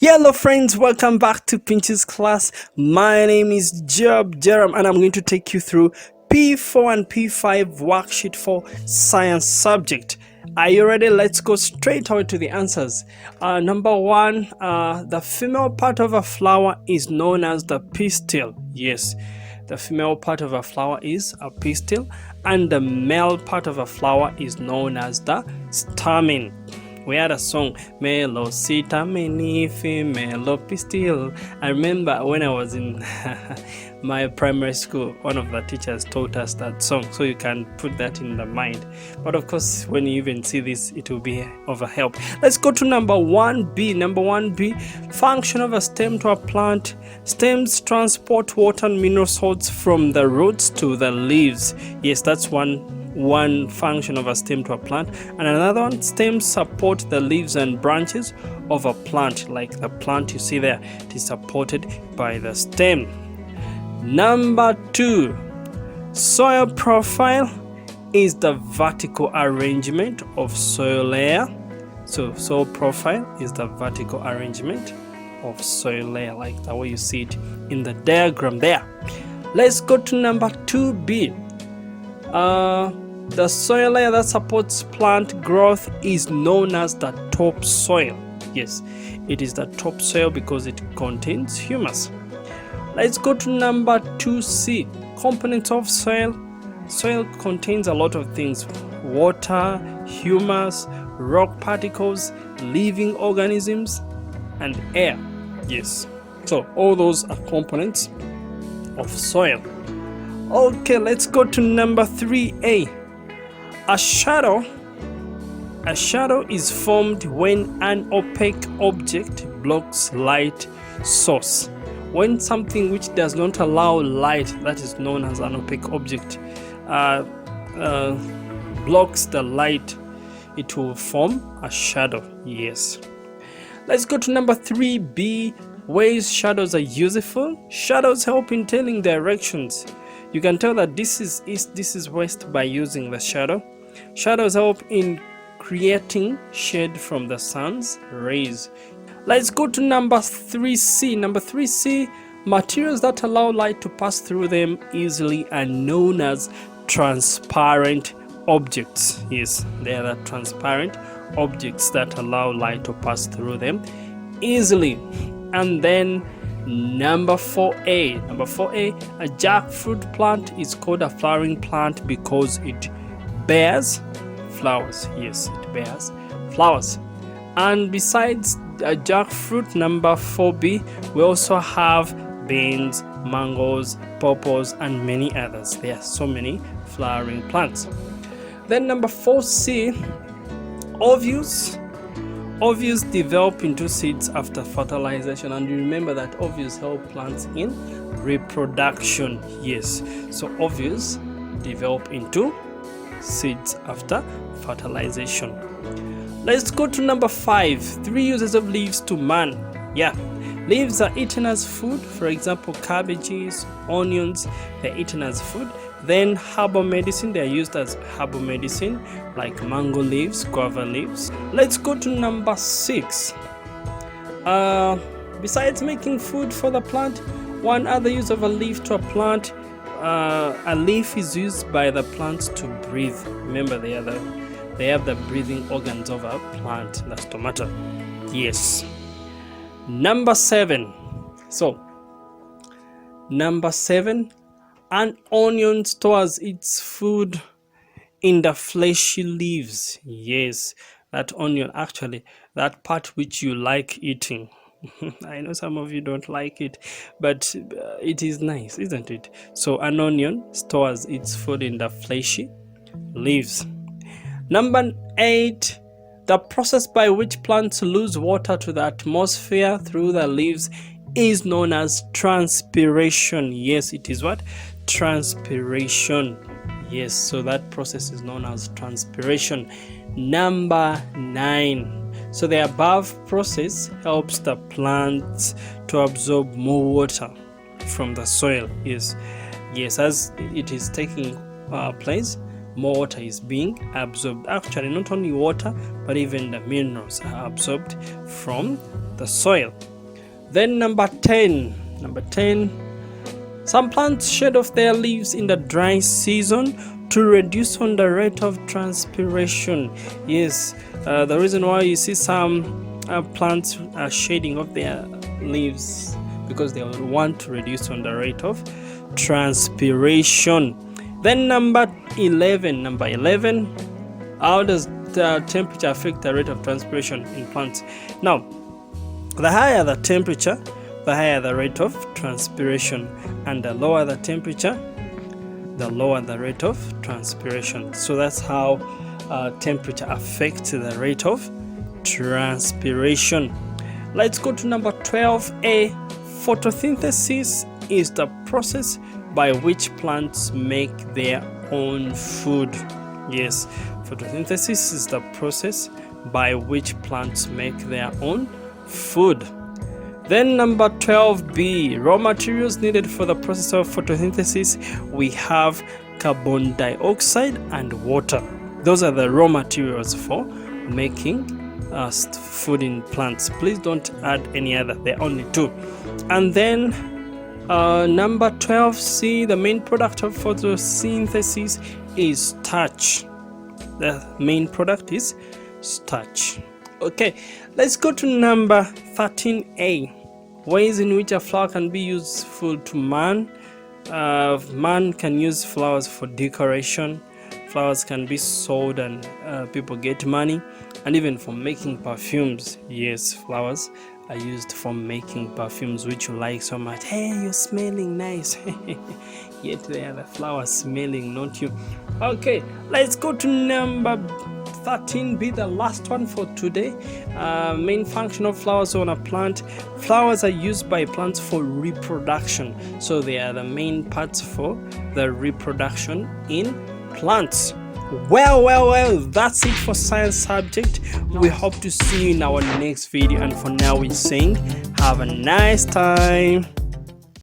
Hello friends, welcome back to Pinch's class. My name is Jerome and I'm going to take you through P4 and P5 worksheet for science subject. Are you ready? Let's go straight away to the answers. Number one, the female part of a flower is known as the pistil. Yes, the female part of a flower is a pistil, and the male part of a flower is known as the stamen. We had a song, Melo Sita Menifi Melo Pistil. I remember when I was in my primary school, one of the teachers taught us that song, so you can put that in the mind. But of course, when you even see this, it will be of a help. Let's go to number 1B. Number 1B, function of a stem to a plant. Stems transport water and mineral salts from the roots to the leaves. Yes, that's one function of a stem to a plant, and another one, stems support the leaves and branches of a plant. Like the plant you see there, it is supported by the stem. Number 2, soil profile is the vertical arrangement of soil layer. So soil profile is the vertical arrangement of soil layer, like the way you see it in the diagram there. Let's go to number 2B. The soil layer that supports plant growth is known as the topsoil. Yes, it is the topsoil because it contains humus. Let's go to number 2C. Components of soil. Soil contains a lot of things: water, humus, rock particles, living organisms, and air. Yes, so all those are components of soil. Okay, let's go to number 3A. A shadow is formed when an opaque object blocks light source. When something which does not allow light, that is known as an opaque object, blocks the light, it will form a shadow. Yes. Let's go to number 3B. Ways shadows are useful. Shadows help in telling directions. You can tell that this is east, this is west by using the shadow. Shadows help in creating shade from the sun's rays. Let's go to number 3C. Number 3C, materials that allow light to pass through them easily are known as transparent objects. Yes, they are the transparent objects that allow light to pass through them easily. And then number 4A. Number 4A, a jackfruit plant is called a flowering plant because it bears flowers. Yes, it bears flowers. And besides a jackfruit, number 4B, we also have beans, mangoes, pawpaws, and many others. There are so many flowering plants. Then number 4C, ovules develop into seeds after fertilization, and you remember that ovules help plants in reproduction. Yes, so ovules develop into seeds after fertilization. Let's go to number 5. 3 uses of leaves to man. Yeah, leaves are eaten as food. For example, cabbages, onions, they're eaten as food. Then herbal medicine, they are used as herbal medicine, like mango leaves, guava leaves. Let's go to number 6. Besides making food for the plant, one other use of a leaf to a plant, a leaf is used by the plants to breathe. Remember, they have the breathing organs of a plant, the stomata. Yes. Number 7. So, number 7, an onion stores its food in the fleshy leaves. Yes, that onion, actually, that part which you like eating. I know some of you don't like it, but it is nice, isn't it? So an onion stores its food in the fleshy leaves. Number 8, the process by which plants lose water to the atmosphere through the leaves is known as transpiration. Yes, it is what? Transpiration. Yes, so that process is known as transpiration. Number 9. So the above process helps the plants to absorb more water from the soil. Yes, as it is taking place, more water is being absorbed. Actually, not only water, but even the minerals are absorbed from the soil. Then number 10, some plants shed off their leaves in the dry season to reduce on the rate of transpiration. Yes, the reason why you see some plants are shedding off their leaves because they want to reduce on the rate of transpiration. Then number 11, how does the temperature affect the rate of transpiration in plants? Now, the higher the temperature, the higher the rate of transpiration, and the lower the temperature, the lower the rate of transpiration. So that's how temperature affects the rate of transpiration. Let's go to number 12a. Photosynthesis is the process by which plants make their own food. Yes, photosynthesis is the process by which plants make their own food. Then number 12b, raw materials needed for the process of photosynthesis. We have carbon dioxide and water. Those are the raw materials for making food in plants. Please don't add any other, there are only two. And then number 12c, the main product of photosynthesis is starch. The main product is starch. Okay, let's go to number 13a, ways in which a flower can be useful to man. Man can use flowers for decoration. Flowers can be sold and people get money, and even for making perfumes. Yes, flowers are used for making perfumes, which you like so much. Hey, you're smelling nice. Yet they are the flowers smelling, not you. Okay, let's go to number 13b, the last one for today. Main function of flowers on a plant. Flowers are used by plants for reproduction, so they are the main parts for the reproduction in plants. Well, that's it for science subject. We hope to see you in our next video, and for now we're saying have a nice time.